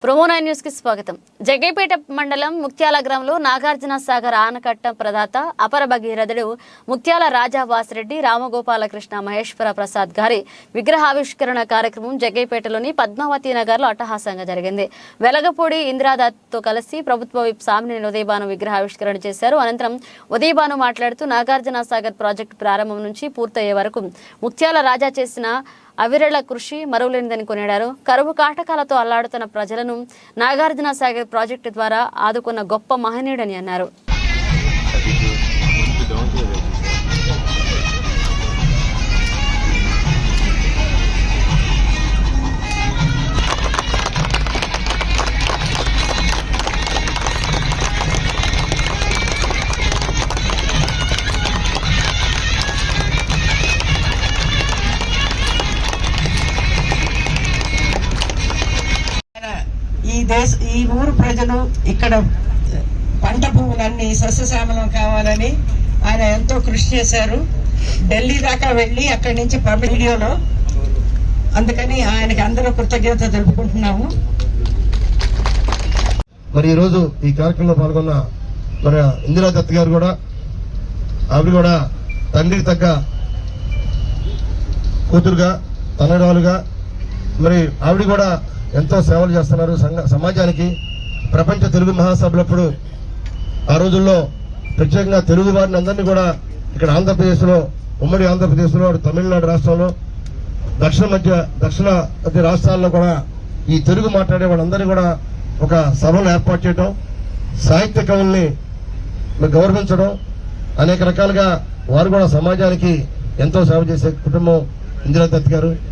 ప్రోమో9 news కి స్వాగతం. జగ్గైపేట మండలం ముక్త్యాల గ్రామంలో నాగార్జున సాగర్ ఆనకట్ట ప్రదాత అపర భగీరథుడు ముక్త్యాల రాజా వాసిరెడ్డి రామగోపాలకృష్ణ మహేశ్వర ప్రసాద్ గారి విగ్రహావిష్కరణ కార్యక్రమం జగ్గైపేటలోని పద్మావతి నగర్లో అట్టహాసంగా జరిగింది. వెలగపూడి ఇందిరాదత్తో కలిసి ప్రభుత్వ విప్ సామినేని ఉదయభాను విగ్రహావిష్కరణ చేశారు. అనంతరం ఉదయభాను మాట్లాడుతూ నాగార్జున సాగర్ ప్రాజెక్టు ప్రారంభం నుంచి పూర్తయ్యే వరకు ముక్త్యాల రాజా చేసిన అవిరళ కృషి మరువలేనిదని కొనియాడారు. కరువు కాటకాలతో అల్లాడుతున్న ప్రజలను నాగార్జున సాగర్ ప్రాజెక్టు ద్వారా ఆదుకున్న గొప్ప మహనీయుడని అన్నారు. ఈ ఊరు ప్రజలు ఇక్కడ పంట భూములన్నీ సస్యశ్యామలం కావాలని ఆయన ఎంతో కృషి చేశారు. ఢిల్లీ దాకా వెళ్ళి అక్కడి నుంచి వీడియోలో, అందుకని ఆయనకి అందరూ కృతజ్ఞత తెలుపుకుంటున్నాము. మరి ఈరోజు ఈ కార్యక్రమంలో పాల్గొన్న మన ఇందిరాదత్ గారు కూడా, ఆవిడ కూడా తండ్రికి తగ్గ కూతురుగా తనరాలుగా మరి ఆవిడ కూడా ఎంతో సేవలు చేస్తున్నారు సమాజానికి. ప్రపంచ తెలుగు మహాసభలప్పుడు ఆ రోజుల్లో ప్రత్యేకంగా తెలుగు వారిని అందరినీ కూడా ఇక్కడ ఆంధ్రప్రదేశ్లో, ఉమ్మడి ఆంధ్రప్రదేశ్లో, తమిళనాడు రాష్ట్రంలో, దక్షిణ మధ్య రాష్ట్రాల్లో కూడా ఈ తెలుగు మాట్లాడే వాళ్ళందరినీ కూడా ఒక సభను ఏర్పాటు చేయడం, సాహిత్య కవుల్ని గౌరవించడం, అనేక రకాలుగా వారు కూడా సమాజానికి ఎంతో సేవ చేసే కుటుంబం ఇందిరాదత్ గారు.